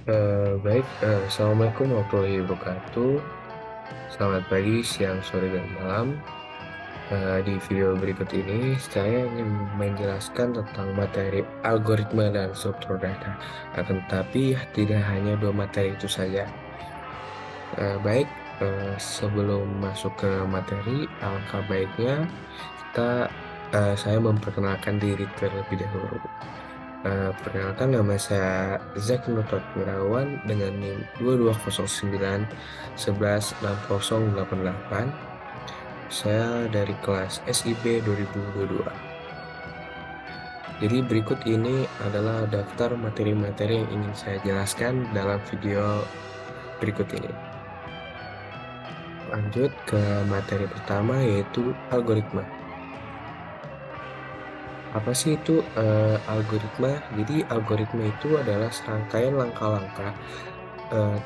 Assalamualaikum warahmatullahi wabarakatuh. Selamat pagi, siang, sore, dan malam. Di video berikut ini, saya ingin menjelaskan tentang materi algoritma dan struktur data. Akan tetapi, tidak hanya dua materi itu saja. Eh, baik, Sebelum masuk ke materi, alangkah baiknya saya memperkenalkan diri terlebih dahulu. Perkenalkan, nama saya Zack Nutot Wirawan dengan NIM 2209 116088. Saya dari kelas SIP 2022. Jadi berikut ini adalah daftar materi-materi yang ingin saya jelaskan dalam video berikut ini. Lanjut ke materi pertama, yaitu algoritma. Apa sih itu algoritma? Jadi algoritma itu adalah serangkaian langkah-langkah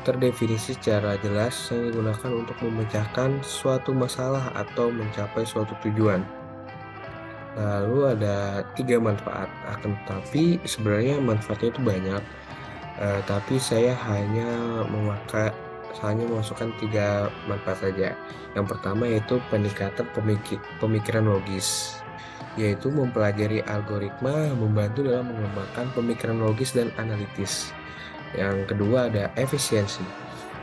terdefinisi secara jelas yang digunakan untuk memecahkan suatu masalah atau mencapai suatu tujuan. Lalu ada tiga manfaat, akan tetapi sebenarnya manfaatnya itu banyak. Tapi saya hanya memasukkan tiga manfaat saja. Yang pertama yaitu peningkatan pemikiran logis, yaitu mempelajari algoritma membantu dalam mengembangkan pemikiran logis dan analitis. Yang kedua ada efisiensi.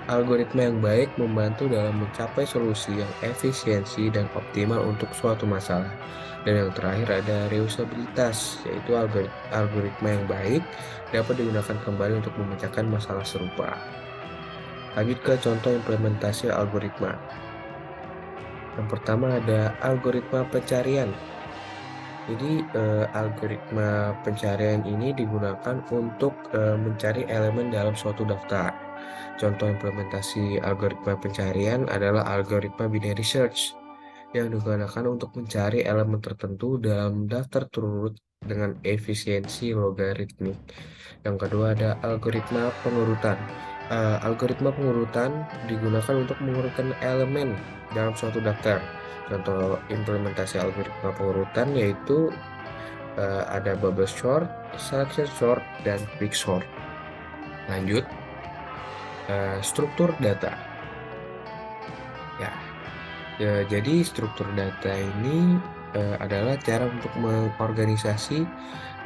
Algoritma yang baik membantu dalam mencapai solusi yang efisiensi dan optimal untuk suatu masalah. Dan yang terakhir ada reusabilitas, yaitu algoritma yang baik dapat digunakan kembali untuk memecahkan masalah serupa. Lanjut ke contoh implementasi algoritma. Yang pertama ada algoritma pencarian. Jadi algoritma pencarian ini digunakan untuk mencari elemen dalam suatu daftar. Contoh implementasi algoritma pencarian adalah algoritma binary search yang digunakan untuk mencari elemen tertentu dalam daftar terurut dengan efisiensi logaritmik. Yang kedua ada algoritma pengurutan. Algoritma pengurutan digunakan untuk mengurutkan elemen dalam suatu daftar. Contoh implementasi algoritma pengurutan yaitu ada bubble sort, selection sort, dan quick sort. Lanjut, struktur data. Ya, jadi struktur data ini adalah cara untuk mengorganisasi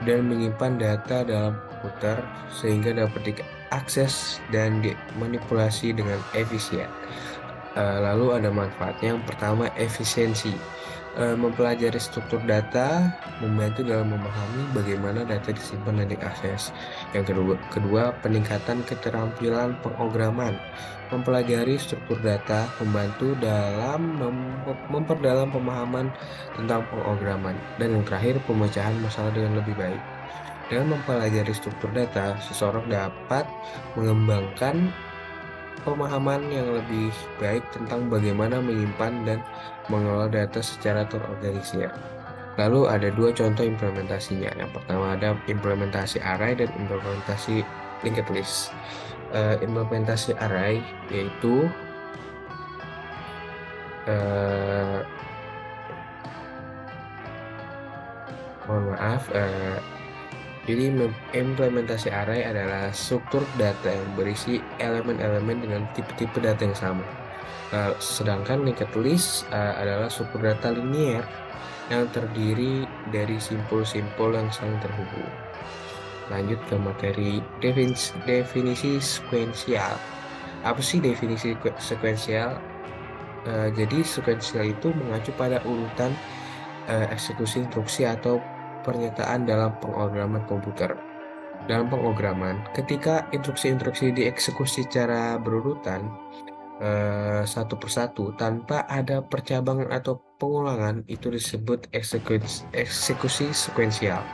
dan menyimpan data dalam komputer sehingga dapat diakses dan dimanipulasi dengan efisien. Lalu ada manfaatnya. Yang pertama, efisiensi. Mempelajari struktur data membantu dalam memahami bagaimana data disimpan dan diakses. Yang kedua, peningkatan keterampilan pengograman. Mempelajari struktur data membantu dalam memperdalam pemahaman tentang pengograman. Dan yang terakhir, pemecahan masalah dengan lebih baik. Dengan mempelajari struktur data, seseorang dapat mengembangkan pemahaman yang lebih baik tentang bagaimana menyimpan dan mengelola data secara terorganisir. Lalu ada dua contoh implementasinya. Yang pertama ada implementasi array dan implementasi linked list. Implementasi array yaitu eh, mohon maaf, jadi implementasi array adalah struktur data yang berisi elemen-elemen dengan tipe-tipe data yang sama. Sedangkan linked list adalah struktur data linier yang terdiri dari simpul-simpul yang saling terhubung. Lanjut ke materi definisi sekuensial. Apa sih definisi sekuensial? Jadi sekuensial itu mengacu pada urutan eksekusi instruksi atau pernyataan dalam pengograman komputer. Dalam pengograman, ketika instruksi-instruksi dieksekusi secara berurutan, satu persatu tanpa ada percabangan atau pengulangan, itu disebut eksekusi sekuensial.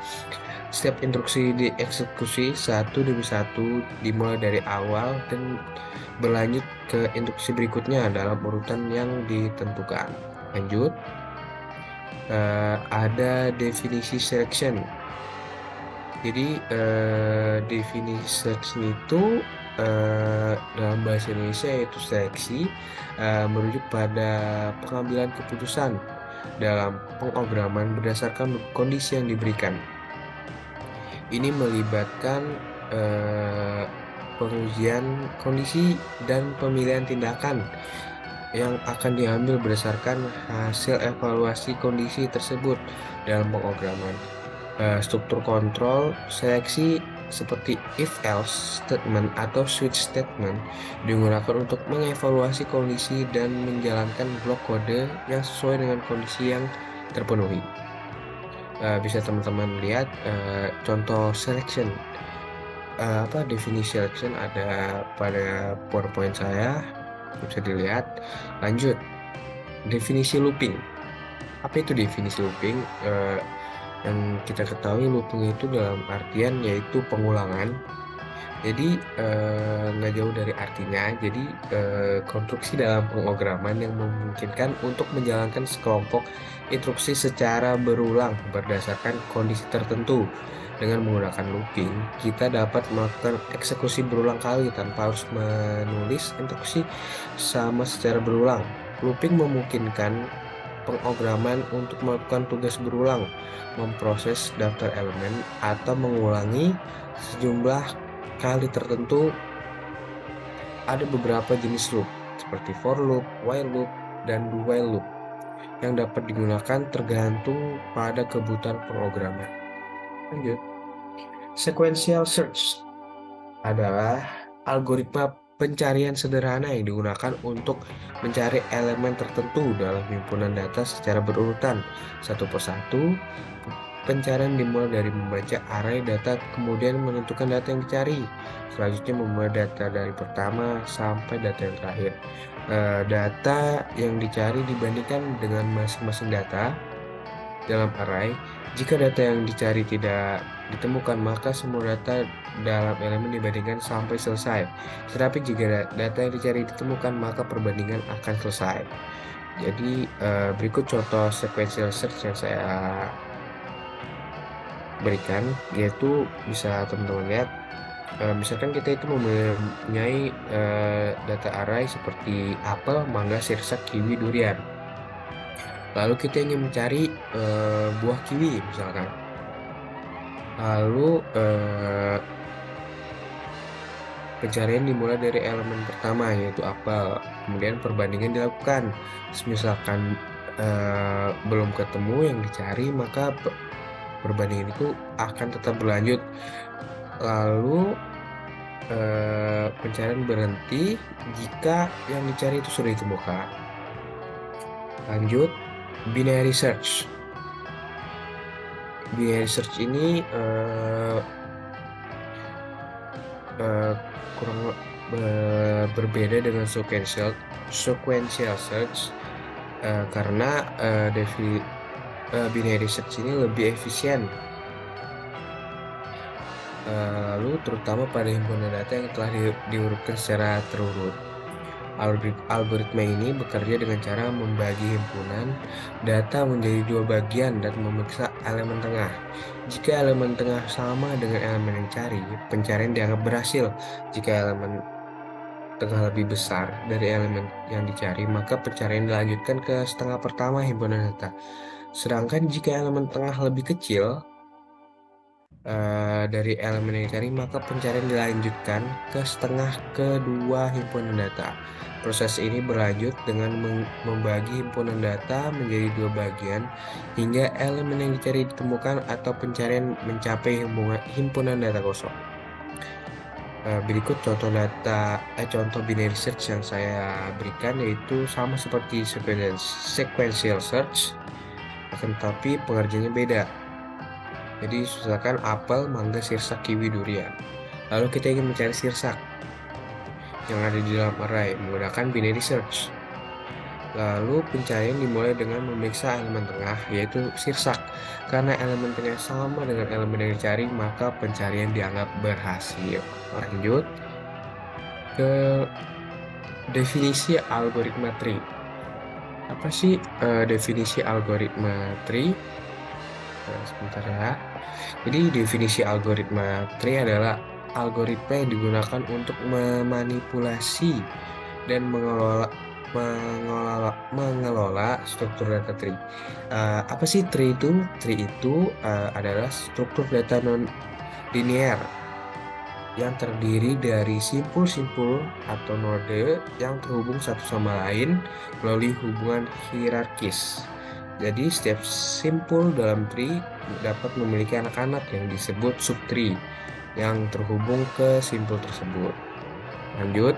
Setiap instruksi dieksekusi satu demi satu dimulai dari awal dan berlanjut ke instruksi berikutnya dalam urutan yang ditentukan. Lanjut, ada definisi selection. Jadi definisi selection itu dalam bahasa Indonesia yaitu seleksi, merujuk pada pengambilan keputusan dalam pengograman berdasarkan kondisi yang diberikan. Ini melibatkan eh, pengujian kondisi dan pemilihan tindakan yang akan diambil berdasarkan hasil evaluasi kondisi tersebut dalam pemrograman. Struktur kontrol seleksi seperti if-else statement atau switch statement digunakan untuk mengevaluasi kondisi dan menjalankan blok kode yang sesuai dengan kondisi yang terpenuhi. Bisa teman-teman lihat contoh selection. Definisi selection ada pada PowerPoint saya, bisa dilihat. Lanjut, definisi looping. Apa itu definisi looping? Yang kita ketahui looping itu dalam artian yaitu pengulangan. Jadi nggak jauh dari artinya. Jadi konstruksi dalam pemrograman yang memungkinkan untuk menjalankan sekelompok instruksi secara berulang berdasarkan kondisi tertentu. Dengan menggunakan looping, kita dapat melakukan eksekusi berulang kali tanpa harus menulis instruksi sama secara berulang. Looping memungkinkan pemrograman untuk melakukan tugas berulang, memproses daftar elemen, atau mengulangi sejumlah kali tertentu. Ada beberapa jenis loop, seperti for loop, while loop, dan do while loop, yang dapat digunakan tergantung pada kebutuhan pemrograman. Lanjut. Sequential search adalah algoritma pencarian sederhana yang digunakan untuk mencari elemen tertentu dalam himpunan data secara berurutan, satu persatu. Pencarian dimulai dari membaca array data, kemudian menentukan data yang dicari. Selanjutnya memulai data dari pertama sampai data yang terakhir. Data yang dicari dibandingkan dengan masing-masing data dalam array. Jika data yang dicari tidak ditemukan, maka semua data dalam elemen dibandingkan sampai selesai. Tetapi jika data yang dicari ditemukan, maka perbandingan akan selesai. Jadi berikut contoh sequential search yang saya berikan, yaitu bisa teman-teman lihat. Misalkan kita itu mempunyai data array seperti apel, mangga, sirsak, kiwi, durian. Lalu kita ingin mencari buah kiwi misalkan. Lalu pencarian dimulai dari elemen pertama yaitu apel. Kemudian perbandingan dilakukan. Misalkan belum ketemu yang dicari, maka perbandingan itu akan tetap berlanjut. Lalu pencarian berhenti jika yang dicari itu sudah ditemukan. Lanjut, binary search. Binary search ini kurang berbeda dengan sequential search karena binary search ini lebih efisien, lalu terutama pada himpunan data yang telah diurutkan secara terurut. Algoritma ini bekerja dengan cara membagi himpunan data menjadi dua bagian dan memeriksa elemen tengah. Jika elemen tengah sama dengan elemen yang dicari, pencarian dianggap berhasil. Jika elemen tengah lebih besar dari elemen yang dicari, maka pencarian dilanjutkan ke setengah pertama himpunan data. Sedangkan jika elemen tengah lebih kecil dari elemen yang dicari, maka pencarian dilanjutkan ke setengah kedua himpunan data. Proses ini berlanjut dengan membagi himpunan data menjadi dua bagian hingga elemen yang dicari ditemukan atau pencarian mencapai himpunan data kosong. Berikut contoh binary search yang saya berikan, yaitu sama seperti sequential search, akan tetapi pengerjaannya beda. Jadi misalkan apel, mangga, sirsak, kiwi, durian. Lalu kita ingin mencari sirsak yang ada di dalam array menggunakan binary search. Lalu pencarian dimulai dengan memeriksa elemen tengah, yaitu sirsak. Karena elemen tengah sama dengan elemen yang dicari, maka pencarian dianggap berhasil. Lanjut ke definisi algoritma tree. Apa sih definisi algoritma tree? Sebentar ya. Jadi definisi algoritma tree adalah algoritma yang digunakan untuk memanipulasi dan mengelola struktur data tree. Apa sih tree itu? Tree itu adalah struktur data non linear yang terdiri dari simpul-simpul atau node yang terhubung satu sama lain melalui hubungan hierarkis. Jadi setiap simpul dalam tree dapat memiliki anak-anak yang disebut subtree yang terhubung ke simpul tersebut. Lanjut,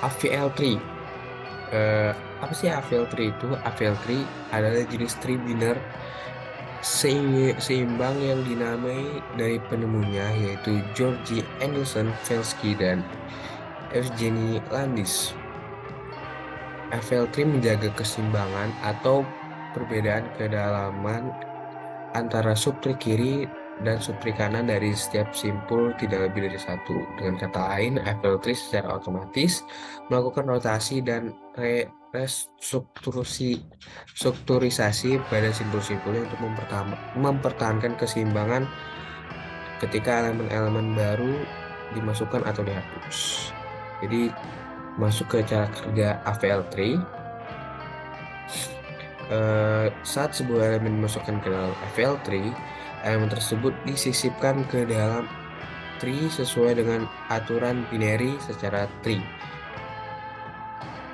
AVL tree. Eh, Apa sih AVL tree itu? AVL tree adalah jenis tree biner seimbang yang dinamai dari penemunya yaitu Georgi Anderson Felsky dan Evgeny Landis. FL3 menjaga keseimbangan atau perbedaan kedalaman antara subtrik kiri dan subtrik kanan dari setiap simpul tidak lebih dari satu. Dengan kata lain, FL3 secara otomatis melakukan rotasi dan strukturisasi pada simpul-simpulnya untuk mempertahankan keseimbangan ketika elemen-elemen baru dimasukkan atau dihapus. Jadi masuk ke cara kerja AVL3. Saat sebuah elemen dimasukkan ke dalam AVL3, elemen tersebut disisipkan ke dalam tree sesuai dengan aturan binary secara tree.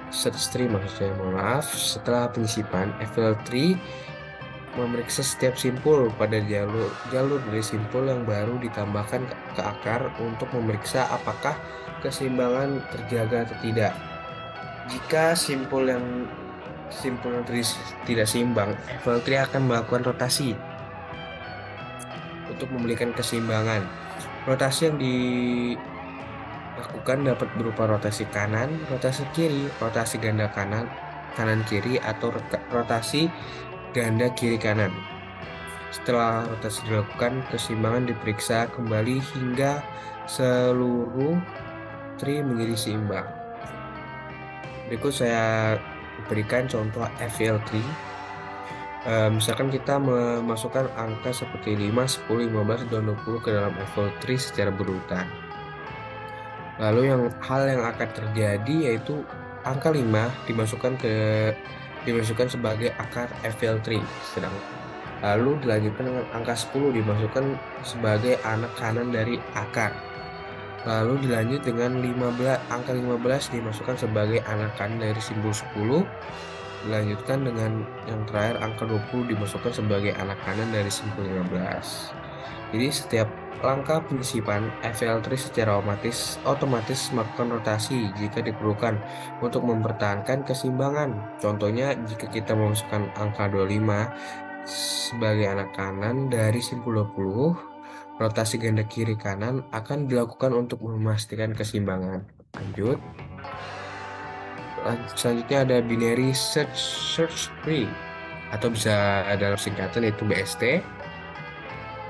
Search tree maksudnya, mohon maaf. Setelah penyisipan, AVL3 memeriksa setiap simpul pada jalur dari simpul yang baru ditambahkan ke akar untuk memeriksa apakah keseimbangan terjaga atau tidak. Jika simpul yang tidak seimbang, FL3 akan melakukan rotasi untuk memulihkan keseimbangan. Rotasi yang dilakukan dapat berupa rotasi kanan, rotasi kiri, rotasi ganda kanan, kanan kiri, atau rotasi ganda kiri kanan. Setelah rotasi dilakukan, keseimbangan diperiksa kembali hingga seluruh tree menjadi seimbang. Berikut saya berikan contoh FL3. Misalkan kita memasukkan angka seperti 5, 10, 15, dan 20 ke dalam FL3 secara berurutan. Lalu hal yang akan terjadi yaitu angka 5 dimasukkan sebagai akar FL3, lalu dilanjutkan dengan angka 10 dimasukkan sebagai anak kanan dari akar. Lalu dilanjut dengan angka 15 dimasukkan sebagai anak kanan dari simbol 10. Dilanjutkan dengan yang terakhir angka 20 dimasukkan sebagai anak kanan dari simbol 15. Jadi setiap langkah penyisipan FL3 secara otomatis melakukan rotasi jika diperlukan untuk mempertahankan keseimbangan. Contohnya jika kita memasukkan angka 25 sebagai anak kanan dari simpul 20, rotasi ganda kiri kanan akan dilakukan untuk memastikan keseimbangan. Lanjut. Selanjutnya ada binary search tree atau bisa dalam singkatan yaitu BST.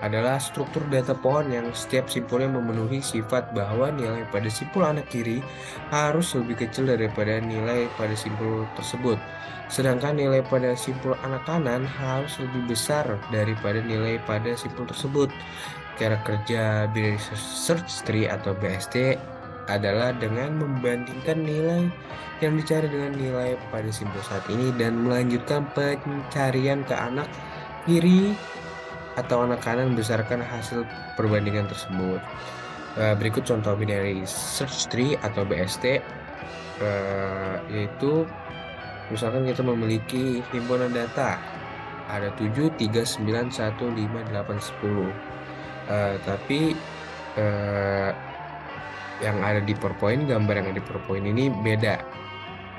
Adalah struktur data pohon yang setiap simpulnya memenuhi sifat bahwa nilai pada simpul anak kiri harus lebih kecil daripada nilai pada simpul tersebut. Sedangkan nilai pada simpul anak kanan harus lebih besar daripada nilai pada simpul tersebut. Cara kerja binary search tree atau BST adalah dengan membandingkan nilai yang dicari dengan nilai pada simpul saat ini dan melanjutkan pencarian ke anak kiri atau anak kanan berdasarkan hasil perbandingan tersebut. Berikut contoh binary search tree atau BST, yaitu misalkan kita memiliki himpunan data ada 7, 3, 9, 1, 5, 8, 10. Tapi yang ada di PowerPoint, gambar yang ada di PowerPoint ini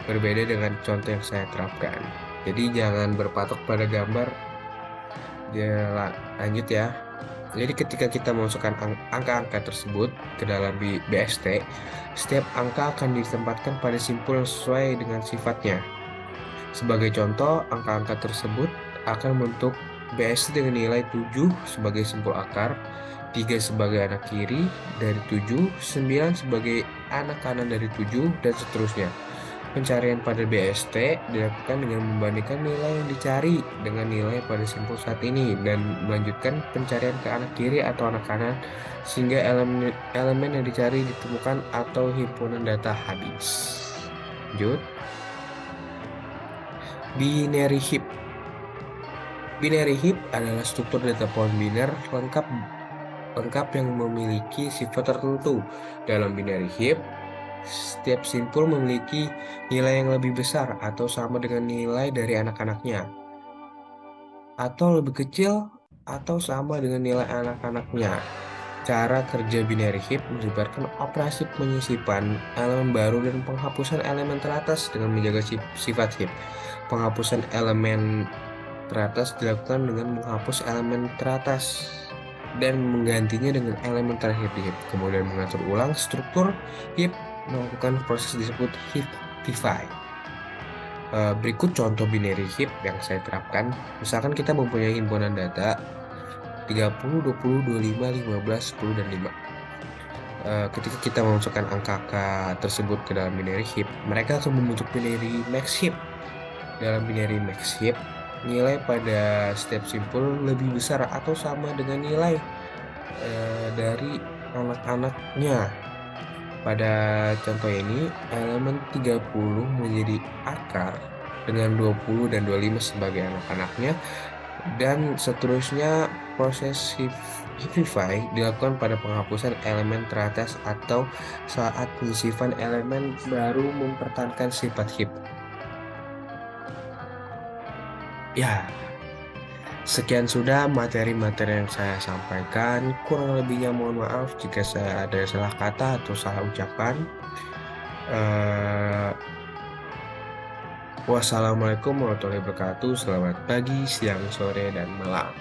berbeda dengan contoh yang saya terapkan. Jadi jangan berpatok pada gambar. Lanjut ya. Jadi ketika kita memasukkan angka-angka tersebut ke dalam BST, setiap angka akan ditempatkan pada simpul yang sesuai dengan sifatnya. Sebagai contoh, angka-angka tersebut akan membentuk BST dengan nilai 7 sebagai simpul akar, 3 sebagai anak kiri dari 7, 9 sebagai anak kanan dari 7, dan seterusnya. Pencarian pada BST dilakukan dengan membandingkan nilai yang dicari dengan nilai pada simpul saat ini dan melanjutkan pencarian ke anak kiri atau anak kanan sehingga elemen yang dicari ditemukan atau himpunan data habis. Lanjut. Binary heap. Binary heap adalah struktur data pohon biner lengkap lengkap yang memiliki sifat tertentu. Dalam binary heap, setiap simpul memiliki nilai yang lebih besar atau sama dengan nilai dari anak-anaknya, atau lebih kecil atau sama dengan nilai anak-anaknya. Cara kerja binary heap melibatkan operasi penyisipan elemen baru dan penghapusan elemen teratas dengan menjaga sifat heap. Penghapusan elemen teratas dilakukan dengan menghapus elemen teratas dan menggantinya dengan elemen terakhir di heap. Kemudian mengatur ulang struktur heap, melakukan proses disebut heapify. Berikut contoh binary heap yang saya terapkan. Misalkan kita mempunyai himpunan data 30, 20, 25, 15, 10, dan 5. Ketika kita memasukkan angka-angka tersebut ke dalam binary heap, mereka akan membentuk binary max heap. Dalam binary max heap, nilai pada setiap simpul lebih besar atau sama dengan nilai dari anak-anaknya. Pada contoh ini, elemen 30 menjadi akar dengan 20 dan 25 sebagai anak-anaknya, dan seterusnya proses heapify dilakukan pada penghapusan elemen teratas atau saat penyisipan elemen baru mempertahankan sifat heap. Ya, sekian sudah materi-materi yang saya sampaikan. Kurang lebihnya mohon maaf jika saya ada salah kata atau salah ucapan. Eh, Wassalamualaikum warahmatullahi wabarakatuh. Selamat pagi, siang, sore, dan malam.